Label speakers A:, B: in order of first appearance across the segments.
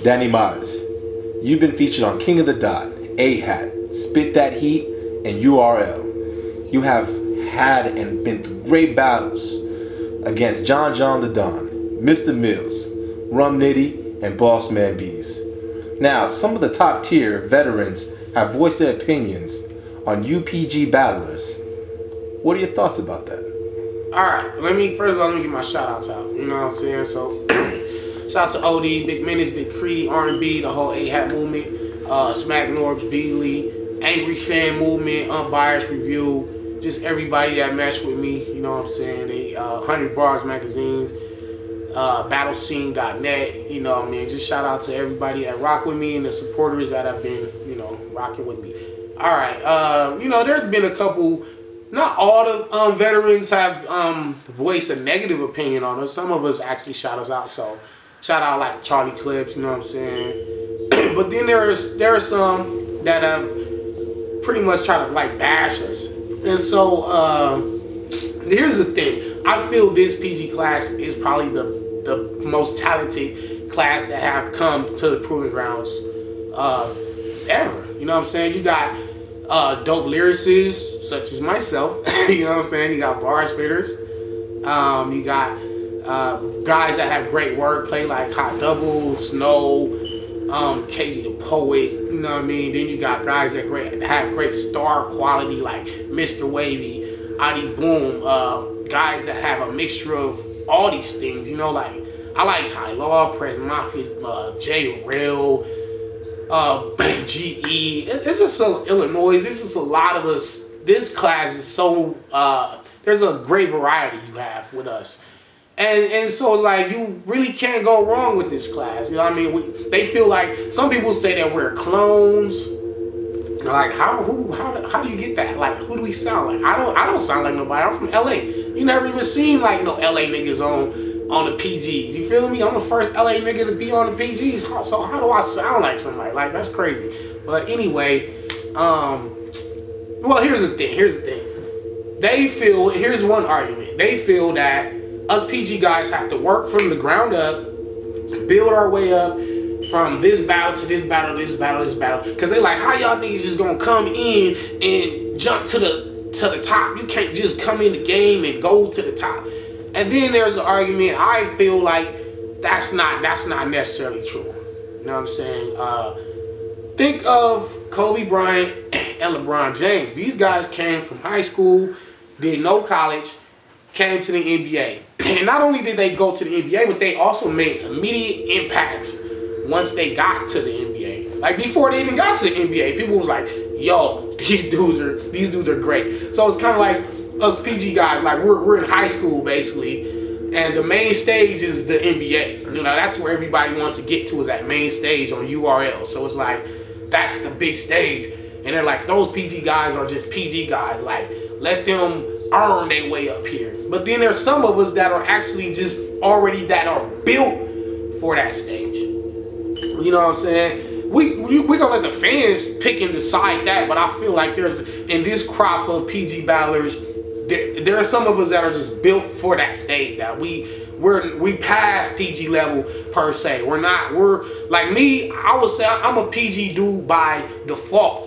A: Danny Myers. You've been featured on King of the Dot, A-Hat, Spit That Heat, and URL. You have had and been through great battles against John the Don, Mr. Mills, Rum Nitty, and Boss Man Bees. Now, some of the top tier veterans have voiced their opinions on UPG battlers. What are your thoughts about that?
B: Alright, first of all, let me get my shout outs out. You know what I'm saying? So, shout out to OD, Big Menace, Big Creed, R&B, the whole A-Hat movement, Smack North, Beasley, Angry Fan movement, Unbiased Review, just everybody that messed with me, you know what I'm saying? They 100 Bars magazines, battlescene.net, you know what I mean? Just shout out to everybody that rock with me and the supporters that have been, you know, rocking with me. Alright, you know, there's been a couple. Not all the veterans have voiced a negative opinion on us. Some of us actually shout us out. So shout out like Charlie Clips, you know what I'm saying? But then there are some that have pretty much tried to like bash us. And so here's the thing. I feel this PG class is probably the most talented class that have come to the Proving Grounds ever. You know what I'm saying? You got dope lyricists such as myself, you know what I'm saying? You got bar spitters, you got guys that have great wordplay like Hot Double, Snow, KG the Poet, you know what I mean? Then you got guys that have great star quality like Mr. Wavy, Adi Boom, guys that have a mixture of all these things, you know, like I like Ty Law, Prez Mafia, J Real, GE. It's just so Illinois. This is a lot of us. This class is so there's a great variety you have with us, and so it's like you really can't go wrong with this class. You know what I mean? They feel like some people say that we're clones. Like how do you get that? Like who do we sound like? I don't sound like nobody. I'm from LA. You never even seen like no LA niggas on the PGs. You feel me? I'm the first LA nigga to be on the PGs. So how do I sound like somebody? Like, that's crazy. But anyway, well, here's the thing. They feel, here's one argument. They feel that us PG guys have to work from the ground up, build our way up from this battle to this battle, this battle, this battle. Because they like, how y'all niggas just gonna come in and jump to the top? You can't just come in the game and go to the top. And then there's the argument, I feel like that's not necessarily true. You know what I'm saying? Think of Kobe Bryant and LeBron James. These guys came from high school, did no college, came to the NBA. And not only did they go to the NBA, but they also made immediate impacts once they got to the NBA. Like before they even got to the NBA, people was like, yo, these dudes are great. So it's kind of like us PG guys, like we're in high school basically, and the main stage is the NBA. You know, that's where everybody wants to get to, is that main stage on URL. So it's like, that's the big stage. And they're like, those PG guys are just PG guys. Like, let them earn their way up here. But then there's some of us that are actually just already that are built for that stage. You know what I'm saying? We gonna let the fans pick and decide that, but I feel like there's, in this crop of PG battlers, there are some of us that are just built for that stage, that we past PG level per se. We're like me, I would say I'm a PG dude by default.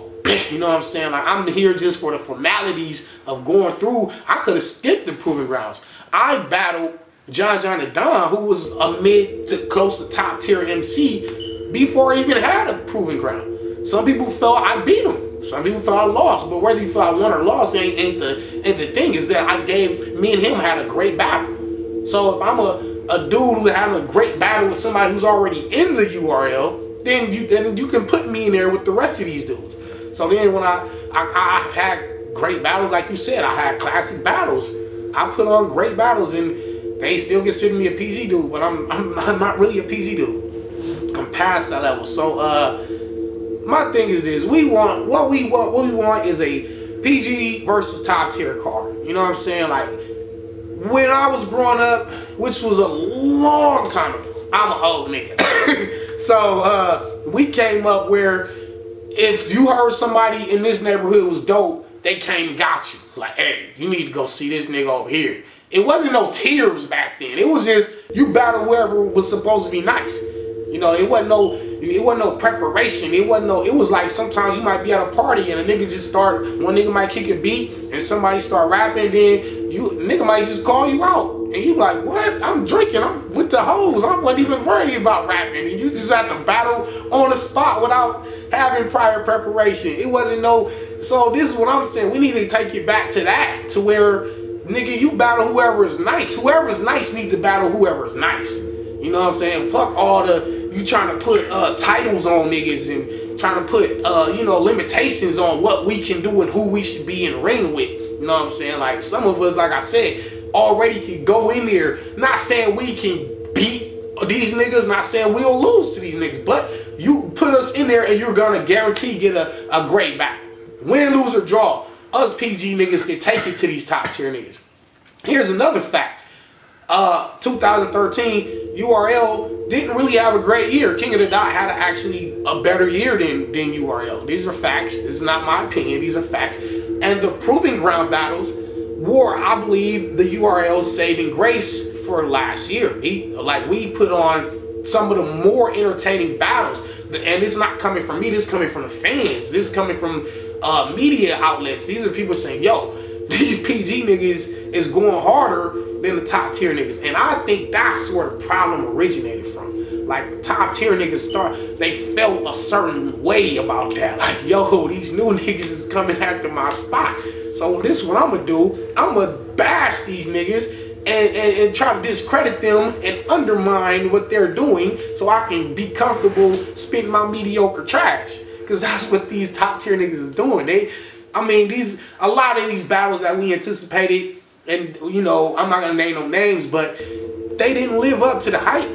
B: You know what I'm saying? Like I'm here just for the formalities of going through. I could have skipped the Proving Grounds. I battled John the Don, who was a mid to close to top tier MC before I even had a Proving Ground. Some people felt I beat him. Some people felt I lost, but whether you felt I won or lost ain't the thing. Is that me and him had a great battle. So if I'm a dude who having a great battle with somebody who's already in the URL, then you can put me in there with the rest of these dudes. So then when I've had great battles, like you said, I had classic battles. I put on great battles, and they still consider me a PG dude, but I'm not really a PG dude. I'm past that level. So my thing is this: what we want is a PG versus top tier card. You know what I'm saying? Like when I was growing up, which was a long time ago. I'm an old nigga. So we came up where if you heard somebody in this neighborhood was dope, they came and got you. Like, hey, you need to go see this nigga over here. It wasn't no tiers back then. It was just you battle whoever was supposed to be nice. You know, it wasn't no It wasn't no preparation. It wasn't no. It was like sometimes you might be at a party and a nigga just start. One nigga might kick a beat and somebody start rapping. Then nigga might just call you out and you like, what? I'm drinking. I'm with the hoes. I wasn't even worried about rapping. And you just have to battle on the spot without having prior preparation. It wasn't no. So this is what I'm saying. We need to take it back to that, to where nigga you battle whoever is nice. Whoever's nice needs to battle whoever's nice. You know what I'm saying? Fuck all the. You trying to put titles on niggas and trying to put, you know, limitations on what we can do and who we should be in the ring with. You know what I'm saying? Like, some of us, like I said, already can go in there. Not saying we can beat these niggas, not saying we'll lose to these niggas, but you put us in there and you're going to guarantee get a great battle. Win, lose, or draw. Us PG niggas can take it to these top tier niggas. Here's another fact. 2013, URL didn't really have a great year. King of the Dot had actually a better year than URL. These are facts. This is not my opinion. These are facts. And the Proving Ground battles were, I believe, the URL's saving grace for last year. We put on some of the more entertaining battles. And this is not coming from me. This is coming from the fans. This is coming from media outlets. These are people saying, yo, these PG niggas is going harder than the top tier niggas. And I think that's where the problem originated from. Like, the top tier niggas they felt a certain way about that. Like, yo, these new niggas is coming after my spot. So this is what I'm gonna do. I'm gonna bash these niggas and try to discredit them and undermine what they're doing so I can be comfortable spitting my mediocre trash. Because that's what these top tier niggas is doing. A lot of these battles that we anticipated, and you know, I'm not gonna name no names, but they didn't live up to the hype.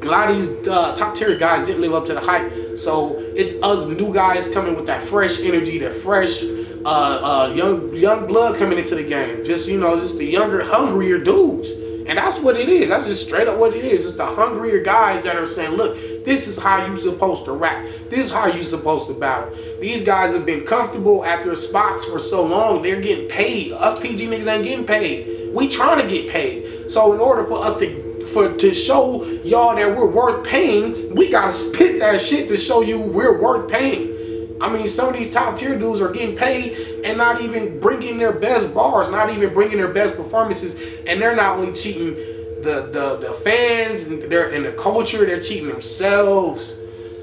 B: A lot of these top tier guys didn't live up to the hype. So it's us new guys coming with that fresh energy, that fresh young blood coming into the game. Just, you know, just the younger, hungrier dudes. And that's what it is. That's just straight up what it is. It's the hungrier guys that are saying, look, this is how you supposed to rap. This is how you supposed to battle. These guys have been comfortable at their spots for so long. They're getting paid. Us PG niggas ain't getting paid. We trying to get paid. So in order for us to show y'all that we're worth paying, we gotta spit that shit to show you we're worth paying. I mean, some of these top tier dudes are getting paid and not even bringing their best bars, not even bringing their best performances, and they're not only cheating the fans and the culture, they're cheating themselves.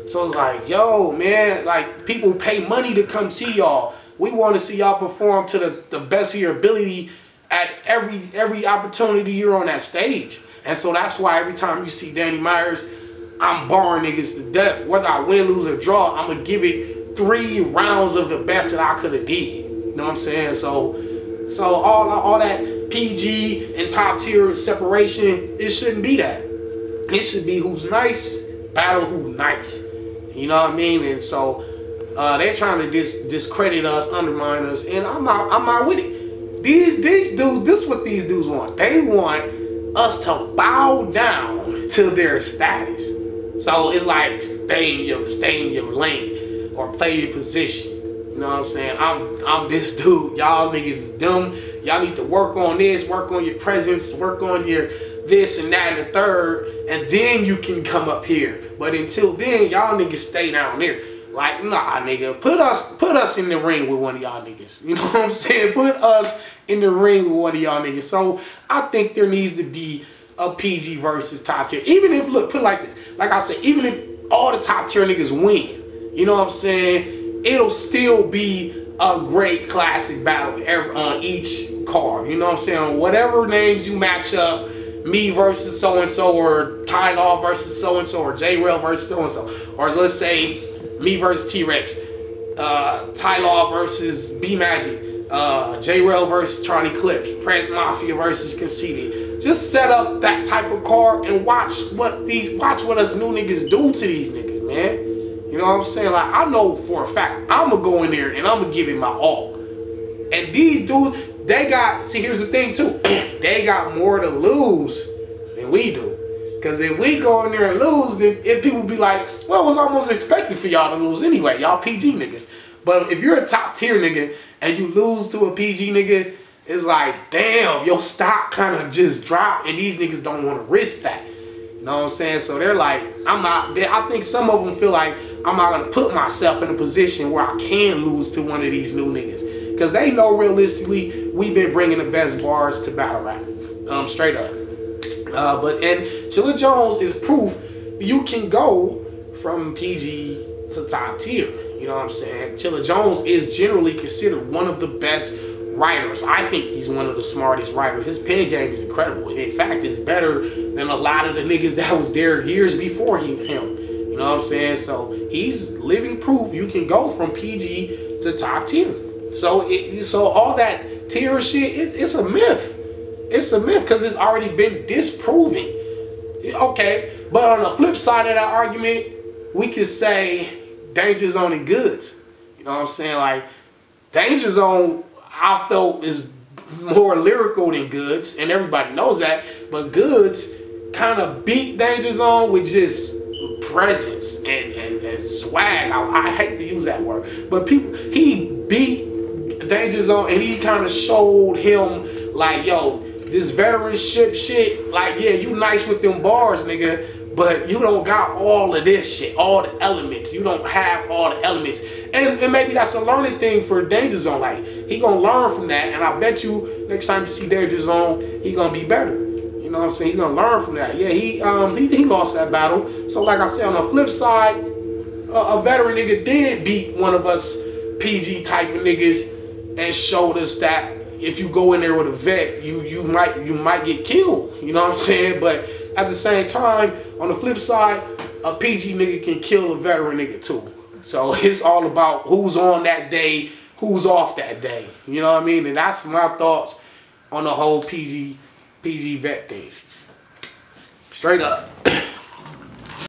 B: So it's like, yo, man, like, people pay money to come see y'all. We want to see y'all perform to the best of your ability at every opportunity you're on that stage. And so that's why every time you see Danny Myers, I'm barring niggas to death. Whether I win, lose, or draw, I'm gonna give it 3 rounds of the best that I could have did. You know what I'm saying? So all that PG and top tier separation, it shouldn't be that. It should be who's nice, battle who's nice. You know what I mean? And so they're trying to discredit us, undermine us, and I'm not with it. These dudes, this is what these dudes want. They want us to bow down to their status. So it's like stay in your lane or play your position. You know what I'm saying? I'm this dude. Y'all niggas is dumb. Y'all need to work on this, work on your presence, work on your this and that and the third, and then you can come up here. But until then, y'all niggas stay down there. Like, nah, nigga, put us in the ring with one of y'all niggas. You know what I'm saying? Put us in the ring with one of y'all niggas. So I think there needs to be a PG versus top tier. Even if, look, put it like this. Like I said, even if all the top tier niggas win, you know what I'm saying? It'll still be a great classic battle on each card. You know what I'm saying? Whatever names you match up, me versus so-and-so, or Ty Law versus so-and-so, or J-Rail versus so-and-so. Or let's say me versus T-Rex, Ty Law versus B-Magic, J-Rail versus Charlie Clips, Prince Mafia versus Conceited. Just set up that type of card and watch what us new niggas do to these niggas, man. You know what I'm saying? Like, I know for a fact, I'm gonna go in there and I'm gonna give it my all. And these dudes, they got, see, here's the thing too, they got more to lose than we do. Because if we go in there and lose, then people be like, well, it was almost expected for y'all to lose anyway, y'all PG niggas. But if you're a top tier nigga and you lose to a PG nigga, it's like, damn, your stock kind of just dropped and these niggas don't want to risk that. You know what I'm saying? So they're like, I think some of them feel like I'm not going to put myself in a position where I can lose to one of these new niggas. Because they know realistically, we've been bringing the best bars to battle rap. Straight up. And Chilla Jones is proof you can go from PG to top tier. You know what I'm saying? Chilla Jones is generally considered one of the best writers. I think he's one of the smartest writers. His pen game is incredible. In fact, it's better than a lot of the niggas that was there years before him. You know what I'm saying? So he's living proof you can go from PG to top tier. So all that tier shit, it's a myth. It's a myth because it's already been disproven. Okay, but on the flip side of that argument, we could say Danger Zone and Goods. You know what I'm saying? Like, Danger Zone, I felt, is more lyrical than Goods, and everybody knows that. But Goods kind of beat Danger Zone with just presence and swag. I hate to use that word, but he beat Danger Zone, and he kind of showed him like, yo, this veteranship shit, like, yeah, you nice with them bars, nigga, but you don't got all of this shit, all the elements. You don't have all the elements. And maybe that's a learning thing for Danger Zone. Like, he gonna learn from that, and I bet you next time you see Danger Zone, he gonna be better. You know what I'm saying? He's gonna learn from that. Yeah, he lost that battle. So like I said, on the flip side, a veteran nigga did beat one of us PG type of niggas and showed us that if you go in there with a vet, you might get killed. You know what I'm saying? But at the same time, on the flip side, a PG nigga can kill a veteran nigga too. So it's all about who's on that day, who's off that day. You know what I mean? And that's my thoughts on the whole PG vet thing. Straight up.